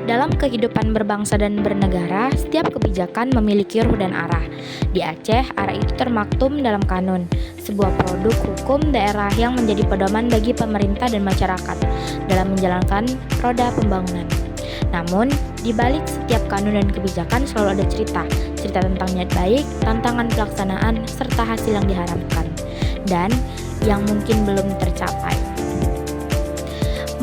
Dalam kehidupan berbangsa dan bernegara, setiap kebijakan memiliki ruh dan arah. Di Aceh, arah itu termaktum dalam kanun, sebuah produk hukum daerah yang menjadi pedoman bagi pemerintah dan masyarakat dalam menjalankan roda pembangunan. Namun, di balik setiap kanun dan kebijakan selalu ada cerita tentang niat baik, tantangan pelaksanaan, serta hasil yang diharapkan, dan yang mungkin belum tercapai.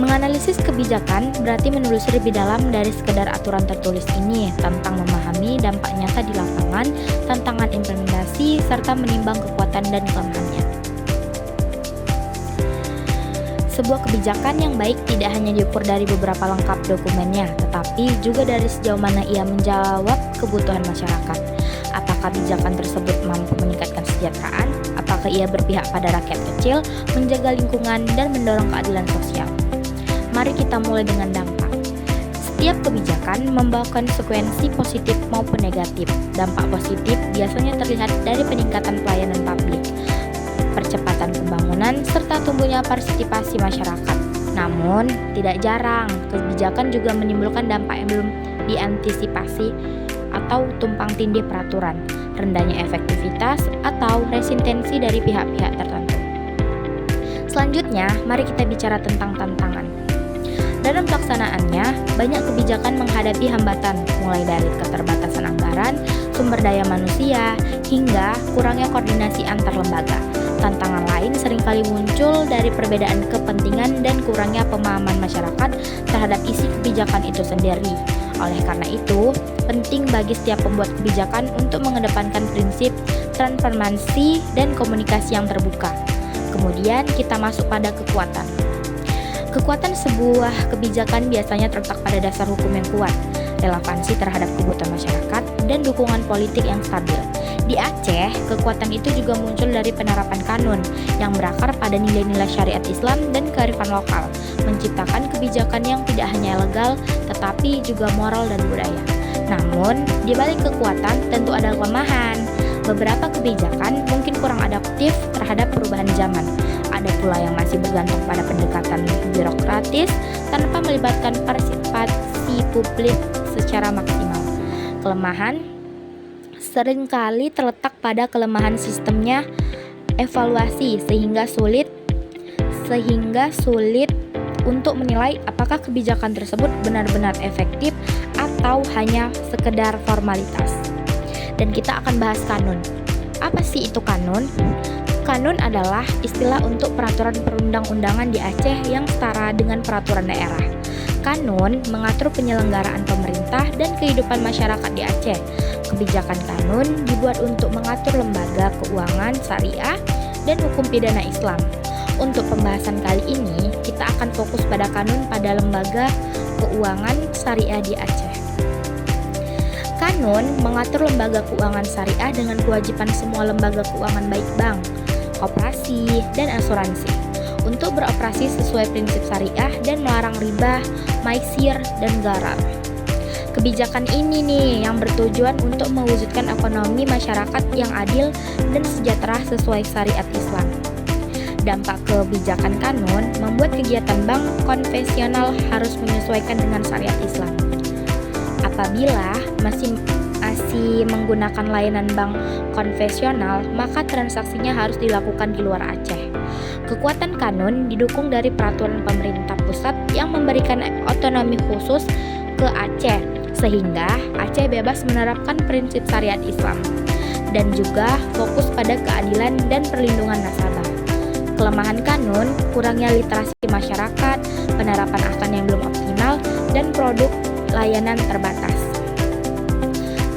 Menganalisis kebijakan berarti menelusuri lebih dalam dari sekedar aturan tertulis ini tentang memahami dampak nyata di lapangan, tantangan implementasi, serta menimbang kekuatan dan kelemahannya. Sebuah kebijakan yang baik tidak hanya diukur dari beberapa lengkap dokumennya, tetapi juga dari sejauh mana ia menjawab kebutuhan masyarakat. Apakah kebijakan tersebut mampu meningkatkan kesejahteraan? Apakah ia berpihak pada rakyat kecil, menjaga lingkungan, dan mendorong keadilan sosial? Mari kita mulai dengan dampak. Setiap kebijakan membawa konsekuensi positif maupun negatif. Dampak positif biasanya terlihat dari peningkatan pelayanan publik, percepatan pembangunan, serta tumbuhnya partisipasi masyarakat. Namun, tidak jarang kebijakan juga menimbulkan dampak yang belum diantisipasi atau tumpang tindih peraturan, rendahnya efektivitas, atau resistensi dari pihak-pihak tertentu. Selanjutnya, mari kita bicara tentang tantangan. Dalam pelaksanaannya, banyak kebijakan menghadapi hambatan, mulai dari keterbatasan anggaran, sumber daya manusia, hingga kurangnya koordinasi antar lembaga. Tantangan lain seringkali muncul dari perbedaan kepentingan dan kurangnya pemahaman masyarakat terhadap isi kebijakan itu sendiri. Oleh karena itu, penting bagi setiap pembuat kebijakan untuk mengedepankan prinsip transparansi dan komunikasi yang terbuka. Kemudian kita masuk pada kekuatan. Kekuatan sebuah kebijakan biasanya terletak pada dasar hukum yang kuat, relevansi terhadap kebutuhan masyarakat, dan dukungan politik yang stabil. Di Aceh, kekuatan itu juga muncul dari penerapan kanun yang berakar pada nilai-nilai syariat Islam dan kearifan lokal, menciptakan kebijakan yang tidak hanya legal, tetapi juga moral dan budaya. Namun, di balik kekuatan tentu ada kelemahan. Beberapa kebijakan mungkin kurang adaptif terhadap perubahan zaman. Ada pula yang masih bergantung pada pendekatan birokratis tanpa melibatkan partisipasi publik secara maksimal. Kelemahan seringkali terletak pada kelemahan sistemnya evaluasi sehingga sulit untuk menilai apakah kebijakan tersebut benar-benar efektif atau hanya sekedar formalitas. Dan kita akan bahas kanun. Apa sih itu kanun? Kanun adalah istilah untuk peraturan perundang-undangan di Aceh yang setara dengan peraturan daerah. Kanun mengatur penyelenggaraan pemerintah dan kehidupan masyarakat di Aceh. Kebijakan kanun dibuat untuk mengatur lembaga keuangan syariah dan hukum pidana Islam. Untuk pembahasan kali ini, kita akan fokus pada kanun pada lembaga keuangan syariah di Aceh. Kanun mengatur lembaga keuangan syariah dengan kewajiban semua lembaga keuangan baik bank, koperasi, dan asuransi untuk beroperasi sesuai prinsip syariah dan melarang riba, maisir, dan gharar. Kebijakan ini nih yang bertujuan untuk mewujudkan ekonomi masyarakat yang adil dan sejahtera sesuai syariat Islam. Dampak kebijakan kanun membuat kegiatan bank konvensional harus menyesuaikan dengan syariat Islam. Apabila masih menggunakan layanan bank konvensional, maka transaksinya harus dilakukan di luar Aceh. Kekuatan kanun didukung dari peraturan pemerintah pusat yang memberikan otonomi khusus ke Aceh, sehingga Aceh bebas menerapkan prinsip syariat Islam dan juga fokus pada keadilan dan perlindungan nasabah. Kelemahan kanun, kurangnya literasi masyarakat, penerapan akan yang belum optimal, dan produk layanan terbatas.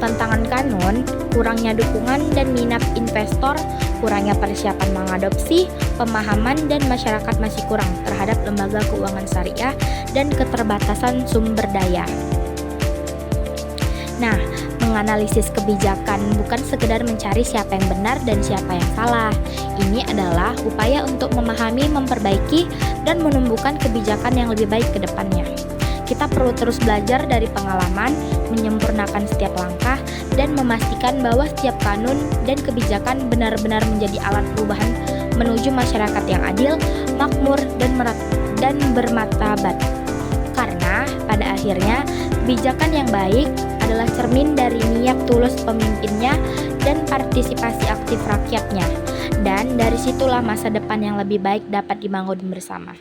Tantangan kanun, kurangnya dukungan dan minat investor, kurangnya persiapan mengadopsi, pemahaman dan masyarakat masih kurang terhadap lembaga keuangan syariah, dan keterbatasan sumber daya. Nah, menganalisis kebijakan bukan sekedar mencari siapa yang benar dan siapa yang salah. Ini adalah upaya untuk memahami, memperbaiki, dan menumbuhkan kebijakan yang lebih baik ke depannya. Kita perlu terus belajar dari pengalaman, menyempurnakan setiap langkah, dan memastikan bahwa setiap kanun dan kebijakan benar-benar menjadi alat perubahan menuju masyarakat yang adil, makmur, dan bermartabat. Karena pada akhirnya Kebijakan yang baik adalah cermin dari niat tulus pemimpinnya dan partisipasi aktif rakyatnya. Dan dari situlah masa depan yang lebih baik dapat dibangun bersama.